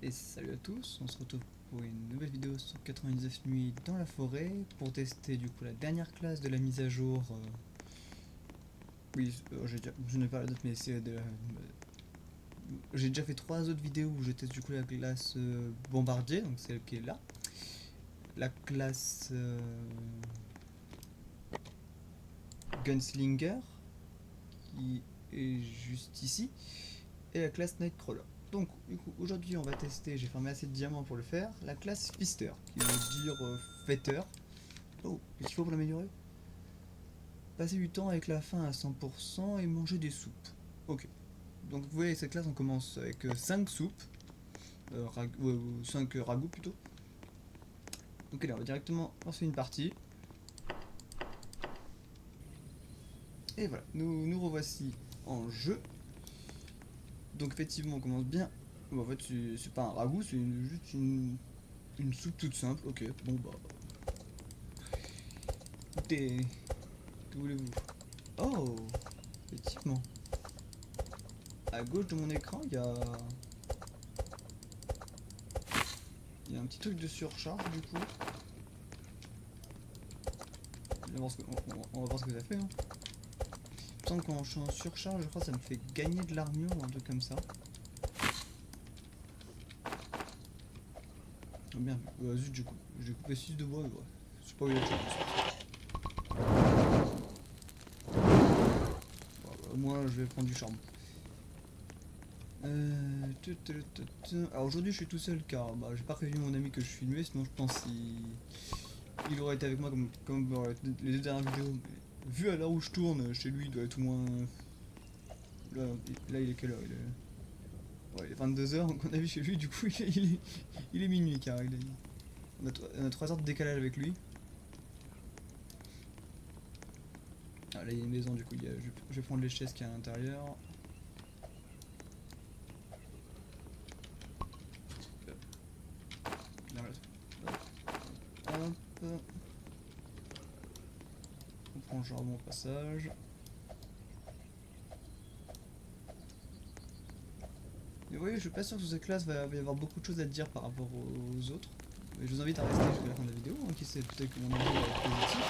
Et salut à tous, on se retrouve pour une nouvelle vidéo sur 99 nuits dans la forêt pour tester du coup la dernière classe de la mise à jour. Oui, je n'ai pas la date, mais c'est j'ai déjà fait 3 autres vidéos où je teste du coup la classe bombardier, donc celle qui est là. La classe gunslinger qui est juste ici. Et la classe Nightcrawler. Donc, du coup, aujourd'hui, on va tester, j'ai farmé assez de diamants pour le faire, la classe Fister, qui veut dire fêteur. Oh, qu'est-ce qu'il faut pour l'améliorer? Passer du temps avec la faim à 100% et manger des soupes. Ok. Donc, vous voyez, cette classe, on commence avec 5 soupes, 5 ragoûts plutôt. Donc, allez, on va directement lancer une partie. Et voilà, nous revoici en jeu. Donc, effectivement, on commence bien. Bon, en fait, c'est pas un ragoût, c'est juste une soupe toute simple. Ok, bon, bah. Écoutez, que voulez-vous? Oh, effectivement. À gauche de mon écran, il y a un petit truc de surcharge du coup. On va voir on va voir ce que ça fait. Hein. Il me semble que quand je suis en surcharge, je crois que ça me fait gagner de l'armure ou un truc comme ça. Oh, bien vu. Zut, j'ai coupé 6 de bois. Ouais. Je sais pas où il est. Au moins, je vais prendre du charbon. Alors aujourd'hui, je suis tout seul car j'ai pas prévenu mon ami que je filmais, sinon je pense qu'il aurait été avec moi comme dans les 2 dernières vidéos. Mais vu à l'heure où je tourne, chez lui, il doit être au moins. Là, il est quelle heure? Ouais, il est 22 h, donc on a vu chez lui, du coup, il est minuit car on a 3 heures de décalage avec lui. Ah, là, il y a une maison, du coup, je vais prendre les chaises qu'il y a à l'intérieur. Là, voilà. Hop. On prend le charbon au passage. Mais vous voyez, je suis pas sûr que cette classe va y avoir beaucoup de choses à dire par rapport aux autres. Mais je vous invite à rester jusqu'à la fin de la vidéo, hein, qui sait, peut-être que mon avis va être positif.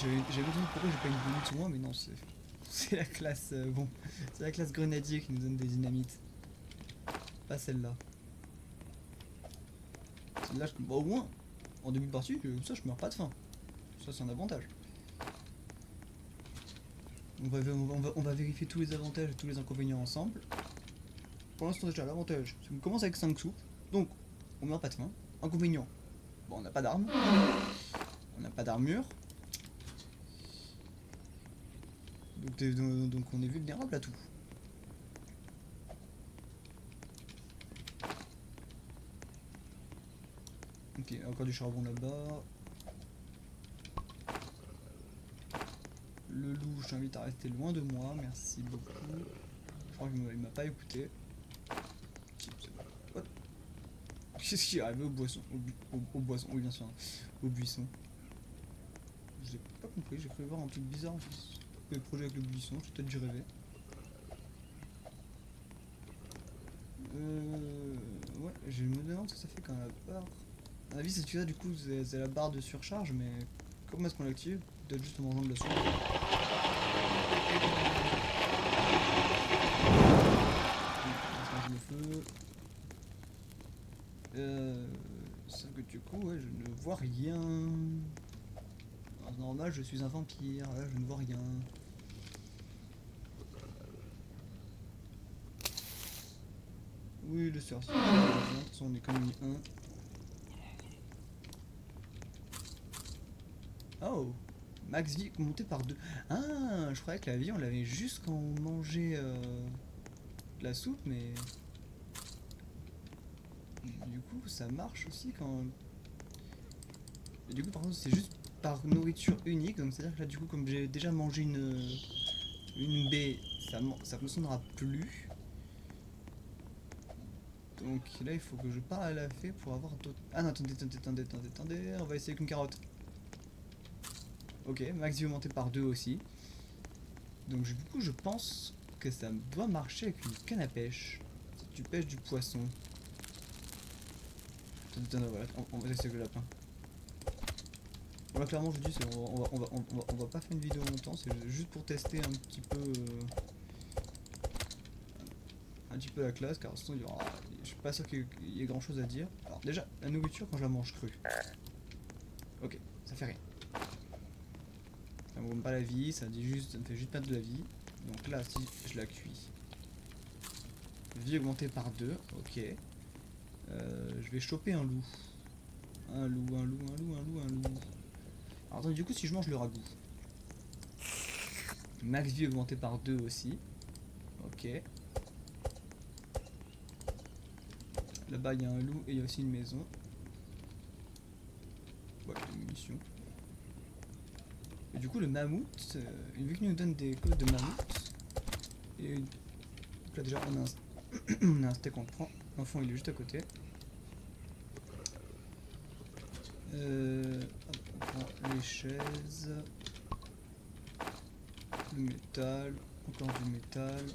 J'avais dit pourquoi j'ai pas une dynamite sur moi, mais non, c'est la classe. Bon, c'est la classe grenadier qui nous donne des dynamites. Pas celle-là. Celle-là, au moins, en début de partie, ça, je meurs pas de faim. Ça, c'est un avantage. On va vérifier tous les avantages et tous les inconvénients ensemble. Pour l'instant, déjà, l'avantage, c'est qu'on commence avec 5 soupes. Donc, on meurt pas de faim. Inconvénient, bon, on n'a pas d'armes. On n'a pas d'armure. Donc on est vulnérable à tout. Ok, encore du charbon là-bas. Le loup, je t'invite à rester loin de moi, merci beaucoup. Je crois qu'il m'a pas écouté. Qu'est-ce qui est arrivé au boisson au boisson, oui bien sûr, hein. Au buisson. J'ai pas compris, j'ai cru voir un truc bizarre en fait. Le projet avec le buisson, j'ai peut-être dû rêver. Ouais, je me demande ce que ça fait quand la barre. À mon avis, c'est celui-là, du coup, c'est la barre de surcharge, mais comment est-ce qu'on l'active? Peut-être juste en mangeant de la soupe. Le feu. Sauf que du coup, ouais, je ne vois rien. En normal, je suis un vampire, là, je ne vois rien. Oui, le sorcier. De toute façon, on est comme mis 1. Oh, max vie monté par 2. Ah, je croyais que la vie, on l'avait juste quand on mangeait de la soupe, mais du coup, ça marche aussi quand. Et du coup, par contre, c'est juste par nourriture unique, donc c'est-à-dire que là, du coup, comme j'ai déjà mangé une baie, ça fonctionnera plus. Donc là, il faut que je parle à la fée pour avoir d'autres. Ah non, attendez, on va essayer avec une carotte. Ok, max vie augmenté par 2 aussi. Donc du coup, je pense que ça doit marcher avec une canne à pêche. Si tu pêches du poisson. Voilà, on va tester avec le lapin. Bon là clairement je dis on va pas faire une vidéo longtemps, c'est juste pour tester un petit peu la classe, car sinon je suis pas sûr qu'il y ait grand chose à dire. Alors déjà, la nourriture quand je la mange crue. Ok, ça fait rien. Ça me rend pas la vie, ça me fait juste perdre de la vie. Donc là si je la cuis. Vie augmentée par 2, ok. Je vais choper un loup. Un loup. Alors attends, du coup si je mange le ragoût. Max vie augmenté par 2 aussi. Ok. Là-bas il y a un loup et il y a aussi une maison. Ouais, des munitions. Et du coup le mammouth, vu qu'il nous donne des côtes de mammouth. Et donc là déjà on a on a un steak, on prend. L'enfant il est juste à côté. On prend les chaises. Le métal. Encore du métal.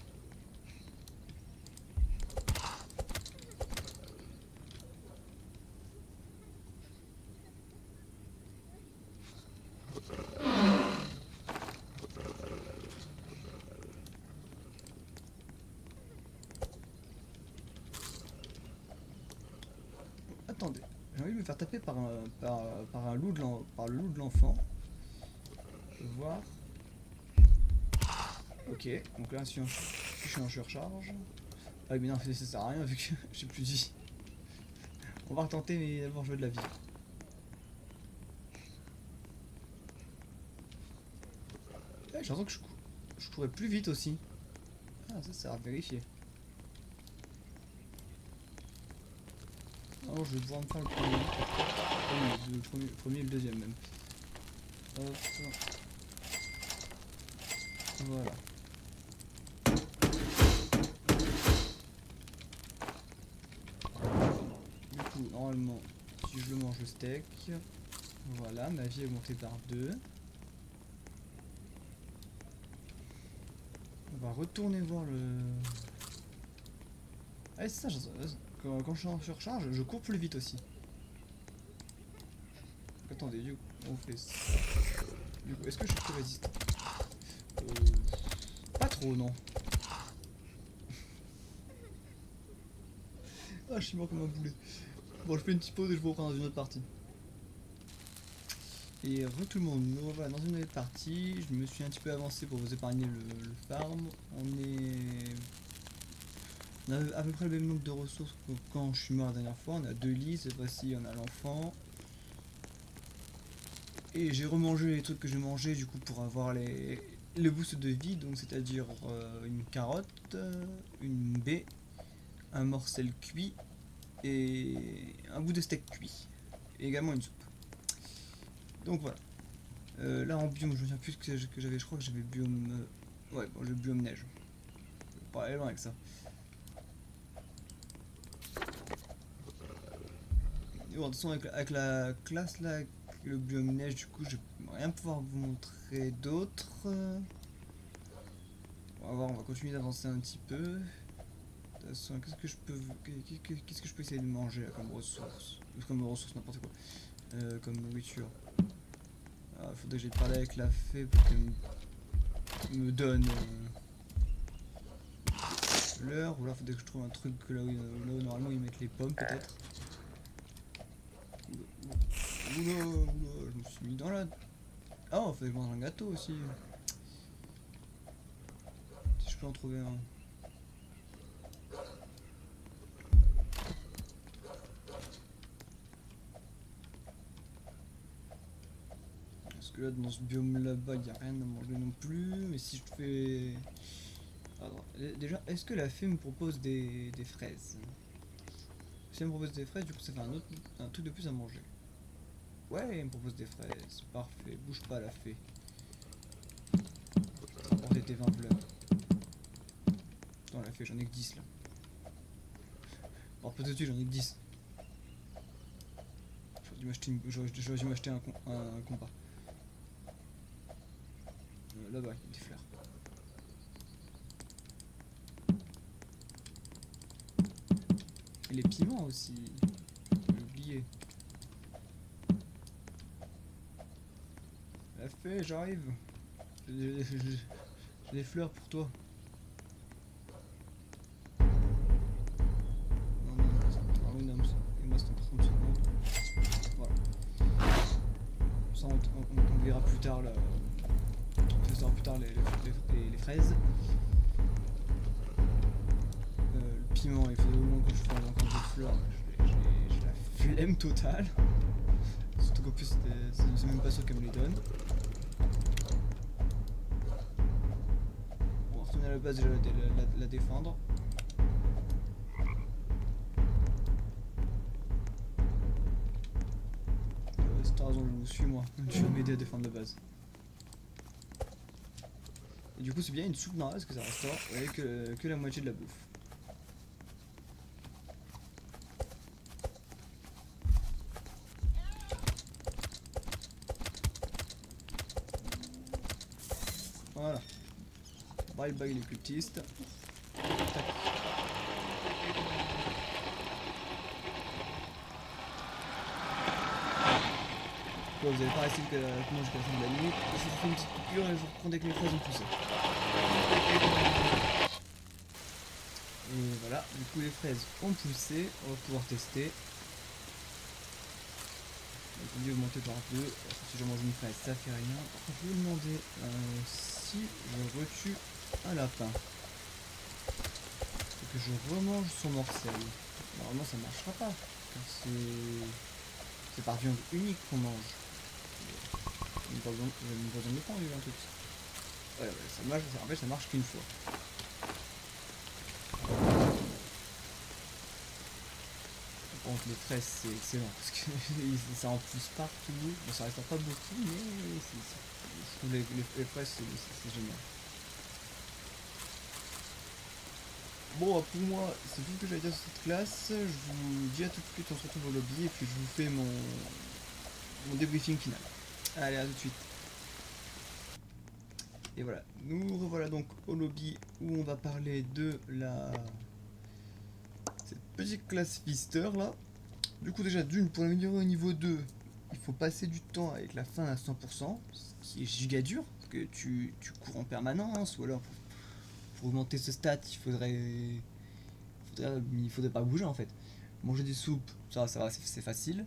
Attendez, j'ai envie de me faire taper par le loup de l'enfant. Voir. Ok, donc là si je suis en surcharge. Ah mais non, ça sert à rien vu que j'ai plus de vie. On va retenter mais d'abord jouer de la vie. J'ai l'impression que je courais plus vite aussi. Ah ça sert à vérifier. Alors je vais devoir me faire le premier et le deuxième même. Hop. Voilà. Du coup, normalement, si je le mange le steak, voilà, ma vie est augmentée par 2. On va retourner voir le... Ah c'est ça, quand je suis en surcharge, je cours plus vite aussi. Attendez, du coup, on fait ça. Du coup, est-ce que je peux résister? Pas trop, non. Ah, je suis mort comme un boulet. Bon, je fais une petite pause et je vous reprends dans une autre partie. Et tout le monde, nous revoilà dans une nouvelle partie. Je me suis un petit peu avancé pour vous épargner le farm. On a à peu près le même nombre de ressources que quand je suis mort la dernière fois. On a 2 lits, cette fois-ci on a l'enfant. Et j'ai remangé les trucs que j'ai mangé du coup pour avoir le boost de vie, donc c'est-à-dire une carotte, une baie, un morcel cuit et un bout de steak cuit. Et également une soupe. Donc voilà. Là en biome, je me souviens plus que j'avais, je crois que j'avais biome... ouais, bon, j'ai biome neige. Je vais pas aller loin avec ça. Et bon, de toute façon, avec la classe là, avec le biome neige, du coup, je vais rien pouvoir vous montrer d'autre. On va voir, on va continuer d'avancer un petit peu. De toute façon, qu'est-ce que je peux essayer de manger là, comme ressource? Comme ressource, n'importe quoi. Comme nourriture. Ah, faudrait que j'aille parler avec la fée pour qu'elle me donne l'heure. Ou là, faudrait que je trouve un truc là où normalement ils mettent les pommes, peut-être. Oula, je me suis mis dans la... Ah, on fait manger un gâteau aussi. Si je peux en trouver un. Parce que là, dans ce biome là-bas, il n'y a rien à manger non plus. Mais si je fais... Alors, déjà, est-ce que la fée me propose des fraises? Si elle me propose des fraises, du coup, ça fait un truc de plus à manger. Ouais, elle me propose des fraises. Parfait, bouge pas la fée. Rapporter tes 20 fleurs. Attends, la fée, j'en ai que 10 là. Alors, peut-être que j'en ai que 10. J'aurais dû m'acheter un compas. Là-bas, il y a des fleurs. Et les piments aussi. J'ai oublié. La fée, j'arrive. J'ai des fleurs pour toi. Non, non, non, ah oui, non, il me reste encore 30 secondes. Voilà. Ça, on verra plus tard là. On testera plus tard les fraises. Le piment, il faudrait au moins que je fasse encore des fleurs. J'ai la flemme totale. Surtout qu'en plus, c'est même pas sûr qu'elle me les donne. On va retourner à la base et la défendre. C'est ta raison, suis-moi. Tu vas m'aider à défendre la base. Et du coup, c'est bien une soupe normale parce que ça restaure avec que la moitié de la bouffe. Voilà. Bye bye les cultistes. Tac. Bon, vous allez pas rester jusqu'à la fin de la nuit. Je vous fais une petite coupure et je vous reprends dès que les fraises ont poussé. Et voilà, du coup les fraises ont poussé, on va pouvoir tester. Donc on dit augmenter par 2, si je mange une fraise ça fait rien. Je vais demander si je retue un lapin. Et que je remange son morcel. Normalement ça ne marchera pas, car c'est par viande unique qu'on mange. Une besoin de temps, il y a un truc. Ouais, ça marche, en fait ça marche qu'une fois. Par contre les fraises c'est excellent parce que ça en pousse partout. Bon ça reste pas beaucoup mais les fraises c'est génial. Bon pour moi c'est tout ce que j'allais dire sur cette classe. Je vous dis à tout de suite, on se retrouve au lobby et puis je vous fais mon débriefing final. Allez à tout de suite. Et voilà, nous revoilà donc au lobby où on va parler de cette petite classe Pfister là. Du coup déjà d'une, pour l'améliorer au niveau 2, il faut passer du temps avec la faim à 100%, ce qui est giga dur, parce que tu cours en permanence, ou alors pour augmenter ce stat, il faudrait pas bouger en fait. Manger des soupes, ça va, c'est facile.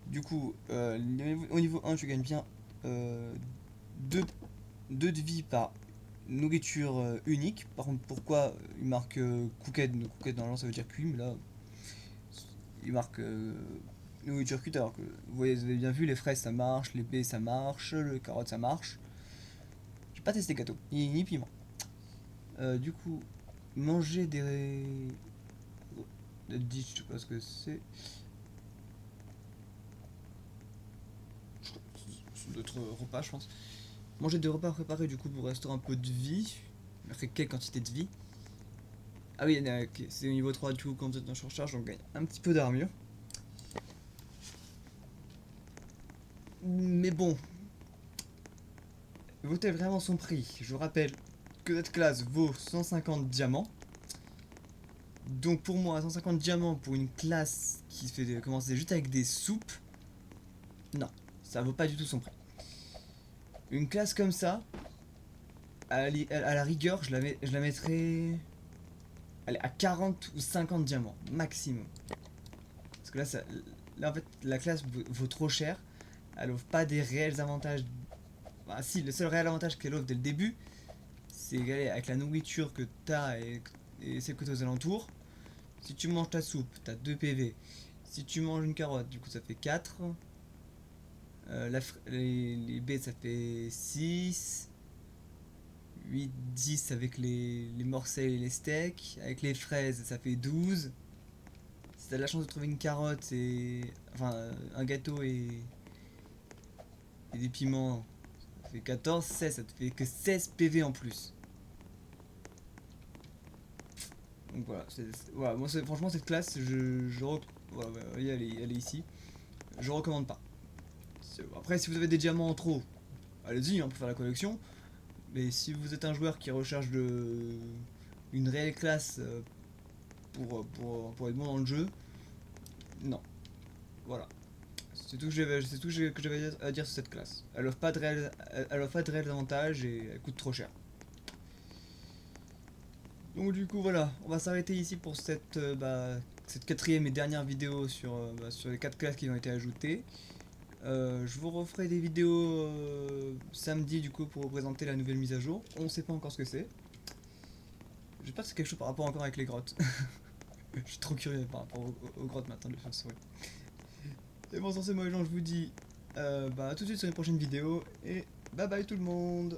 Du coup, au niveau 1, tu gagnes bien 2 de vie par nourriture unique. Par contre, pourquoi il marque cooked normalement ça veut dire cuit, mais là il marque nourriture cuite alors que vous avez bien vu, les fraises ça marche, les baies ça marche, le carotte ça marche. J'ai pas testé gâteau, ni piment. Du coup, manger des dish, je sais pas ce que c'est. D'autres repas, je pense. Manger des repas préparés du coup pour restaurer un peu de vie. Après, quelle quantité de vie? Ah oui, okay. C'est au niveau 3 du coup, quand vous êtes en surcharge, on gagne un petit peu d'armure. Mais bon, vaut-elle vraiment son prix? Je vous rappelle que cette classe vaut 150 diamants. Donc pour moi, 150 diamants pour une classe qui se fait commencer juste avec des soupes, non, ça vaut pas du tout son prix. Une classe comme ça, à la rigueur, je la mettrais à 40 ou 50 diamants, maximum. Parce que là en fait, la classe vaut trop cher. Elle offre pas des réels avantages. Bah si, le seul réel avantage qu'elle offre dès le début, c'est avec la nourriture que t'as et celle que t'as aux alentours. Si tu manges ta soupe, t'as 2 PV. Si tu manges une carotte, du coup ça fait 4. Les baies ça fait 6. 8, 10 avec les morcels et les steaks. Avec les fraises ça fait 12. Si t'as de la chance de trouver une carotte enfin un gâteau et des piments, ça fait 14, 16, ça te fait que 16 PV en plus. Donc voilà, voilà moi franchement cette classe, voilà, elle est ici. Je recommande pas. Après si vous avez des diamants en trop, allez-y, on peut faire la collection. Mais si vous êtes un joueur qui recherche une réelle classe pour être bon dans le jeu. Non. Voilà. C'est tout que j'avais à dire sur cette classe. Elle offre pas de réels avantages et elle coûte trop cher. Donc du coup voilà, on va s'arrêter ici pour cette quatrième et dernière vidéo sur les 4 classes qui ont été ajoutées. Je vous referai des vidéos samedi du coup pour vous présenter la nouvelle mise à jour. On sait pas encore ce que c'est. J'espère que c'est quelque chose par rapport encore avec les grottes. Je suis trop curieux par rapport aux grottes maintenant de faire souris. Et bon, sur ce, moi les gens, je vous dis à tout de suite sur une prochaine vidéo et bye bye tout le monde.